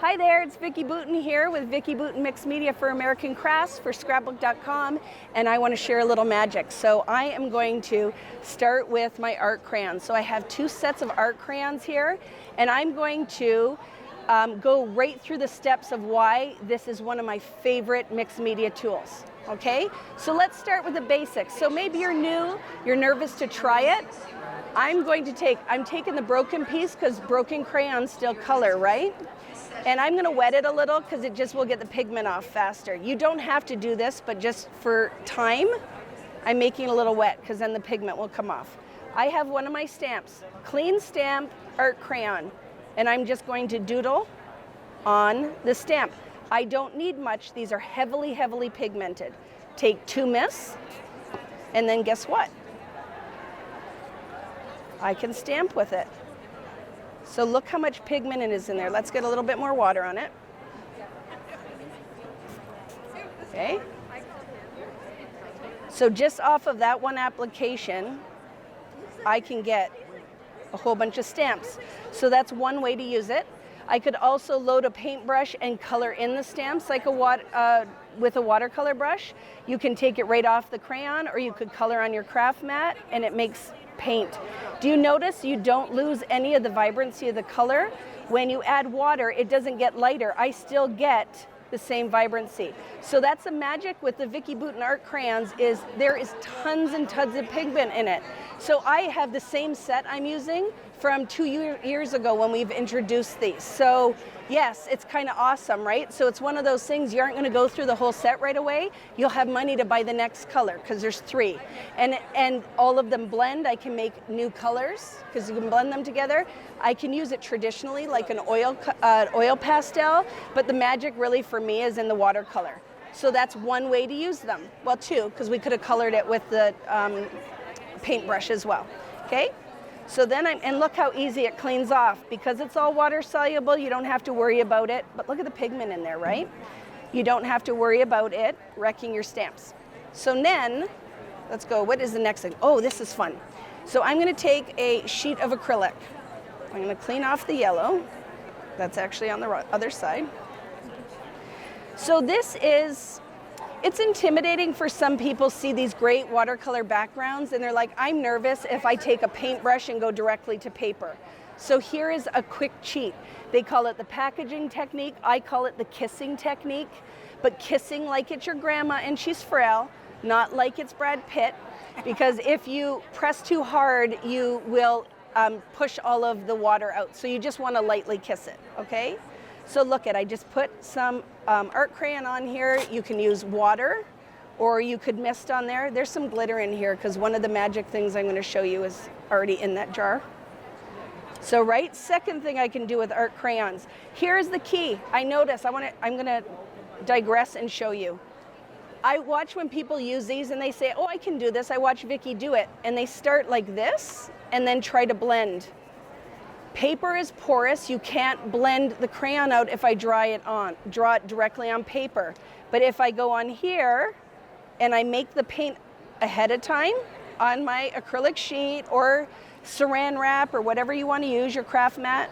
Hi there, it's Vicki Boutin here with Vicki Boutin Mixed Media for American Crafts for Scrapbook.com, and I want to share a little magic. So I am going to start with my art crayons. So I have 2 sets of art crayons here, and I'm going to go right through the steps of why this is one of my favorite mixed media tools. Okay, so let's start with the basics. So maybe you're new, you're nervous to try it. I'm taking the broken piece because broken crayons still color, right? And I'm going to wet it a little because it just will get the pigment off faster. You don't have to do this, but just for time, I'm making it a little wet because then the pigment will come off. I have one of my stamps, clean stamp art crayon, and I'm just going to doodle on the stamp. I don't need much. These are heavily, heavily pigmented. Take 2 mist, and then guess what? I can stamp with it. So look how much pigment is in there. Let's get a little bit more water on it. Okay. So just off of that one application, I can get a whole bunch of stamps. So that's one way to use it. I could also load a paintbrush and color in the stamps like with a watercolor brush. You can take it right off the crayon, or you could color on your craft mat, and it makes paint. Do you notice you don't lose any of the vibrancy of the color? When you add water, it doesn't get lighter. I still get the same vibrancy. So that's the magic with the Vicki Boutin art crayons, is there is tons and tons of pigment in it. So I have the same set I'm using from 2 years ago when we've introduced these. So yes, it's kind of awesome, right? So it's one of those things, you aren't going to go through the whole set right away. You'll have money to buy the next color because there's 3. And all of them blend. I can make new colors because you can blend them together. I can use it traditionally like an oil pastel, but the magic really for me is in the watercolor. So that's one way to use them. Well, 2, because we could have colored it with the paintbrush as well. Okay? So then and look how easy it cleans off. Because it's all water soluble, you don't have to worry about it. But look at the pigment in there, right? You don't have to worry about it wrecking your stamps. So then, let's go, what is the next thing? Oh, this is fun. So I'm gonna take a sheet of acrylic. I'm gonna clean off the yellow. That's actually on the other side. So it's intimidating for some people see these great watercolor backgrounds and they're like, I'm nervous if I take a paintbrush and go directly to paper. So here is a quick cheat. They call it the packaging technique. I call it the kissing technique. But kissing like it's your grandma and she's frail, not like it's Brad Pitt. Because if you press too hard, you will push all of the water out. So you just want to lightly kiss it, okay? So look I just put some art crayon on here. You can use water, or you could mist on there. There's some glitter in here because one of the magic things I'm going to show you is already in that jar. So second thing I can do with art crayons. Here's the key. I'm going to digress and show you. I watch when people use these and they say, oh, I can do this. I watch Vicki do it. And they start like this and then try to blend. Paper is porous. You can't blend the crayon out if I draw it directly on paper. But if I go on here and I make the paint ahead of time on my acrylic sheet or saran wrap or whatever you want to use, your craft mat,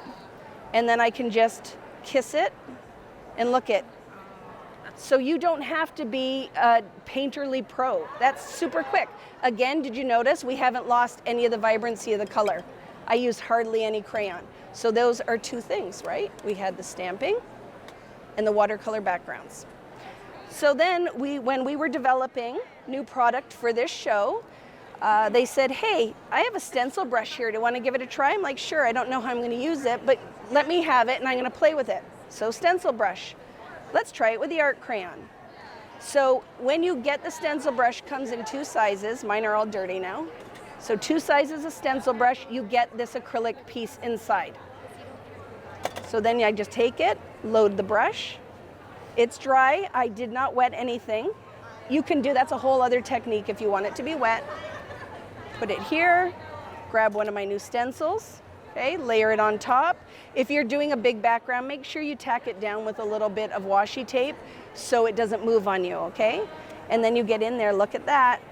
and then I can just kiss it and look it. So you don't have to be a painterly pro. That's super quick. Again, did you notice we haven't lost any of the vibrancy of the color? I use hardly any crayon. So those are 2 things, right? We had the stamping and the watercolor backgrounds. So then when we were developing new product for this show, they said, hey, I have a stencil brush here. Do you want to give it a try? I'm like, sure, I don't know how I'm going to use it, but let me have it and I'm going to play with it. So stencil brush. Let's try it with the art crayon. So when you get the stencil brush, comes in 2 sizes. Mine are all dirty now. So 2 sizes of stencil brush, you get this acrylic piece inside. So then I just take it, load the brush. It's dry. I did not wet anything. You can that's a whole other technique if you want it to be wet. Put it here, grab one of my new stencils, okay, layer it on top. If you're doing a big background, make sure you tack it down with a little bit of washi tape so it doesn't move on you, okay? And then you get in there, look at that.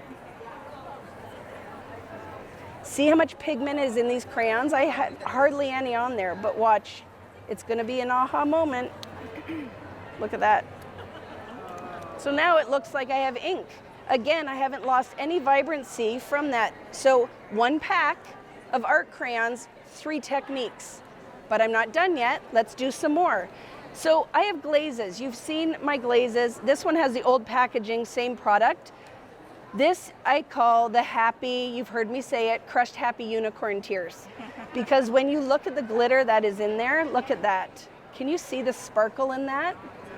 See how much pigment is in these crayons? I had hardly any on there, but watch. It's going to be an aha moment. Look at that. So now it looks like I have ink. Again, I haven't lost any vibrancy from that. So 1 pack of art crayons, 3 techniques. But I'm not done yet. Let's do some more. So I have glazes. You've seen my glazes. This one has the old packaging, same product. This I call the happy, you've heard me say it, crushed happy unicorn tears. Because when you look at the glitter that is in there, look at that. Can you see the sparkle in that?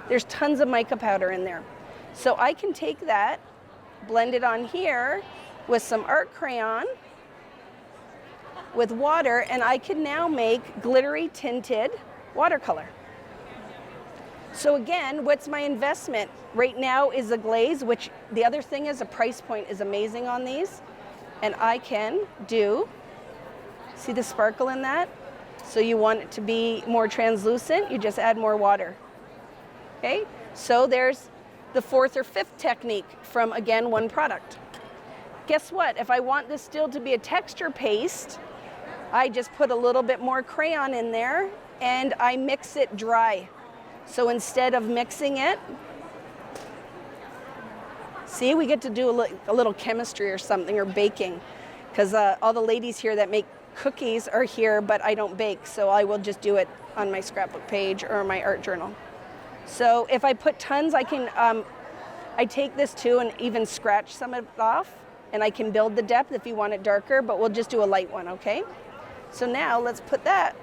There's tons of mica powder in there. So I can take that, blend it on here with some art crayon, with water, and I can now make glittery tinted watercolor. So again, what's my investment? Right now is a glaze, which the other thing is the price point is amazing on these. And I can do, see the sparkle in that? So you want it to be more translucent, you just add more water. Okay, so there's the 4th or 5th technique from, again, one product. Guess what? If I want this still to be a texture paste, I just put a little bit more crayon in there and I mix it dry. So instead of mixing it, see, we get to do a little chemistry or something, or baking, because all the ladies here that make cookies are here, but I don't bake, so I will just do it on my scrapbook page or my art journal. So if I put tons, I can, I take this too and even scratch some of it off, and I can build the depth if you want it darker, but we'll just do a light one, okay? So now let's put that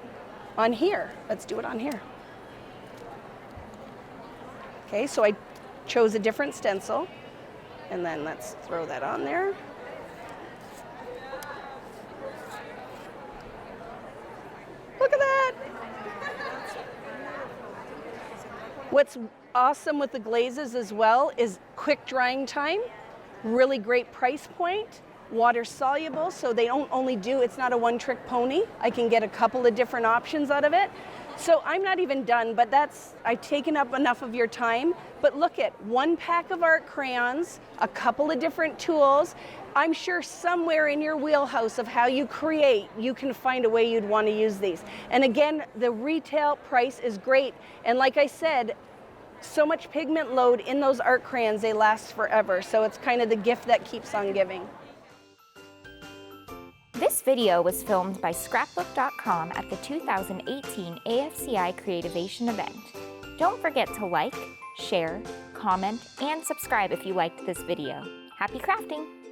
on here. Let's do it on here. Okay, so I chose a different stencil, and then let's throw that on there. Look at that! What's awesome with the glazes as well is quick drying time, really great price point, water soluble, so they don't only do, it's not a one-trick pony. I can get a couple of different options out of it. So I'm not even done, but I've taken up enough of your time. But look at 1 pack of art crayons, a couple of different tools. I'm sure somewhere in your wheelhouse of how you create, you can find a way you'd want to use these. And again, the retail price is great. And like I said, so much pigment load in those art crayons, they last forever. So it's kind of the gift that keeps on giving. This video was filmed by Scrapbook.com at the 2018 AFCI Creativation event. Don't forget to like, share, comment, and subscribe if you liked this video. Happy crafting!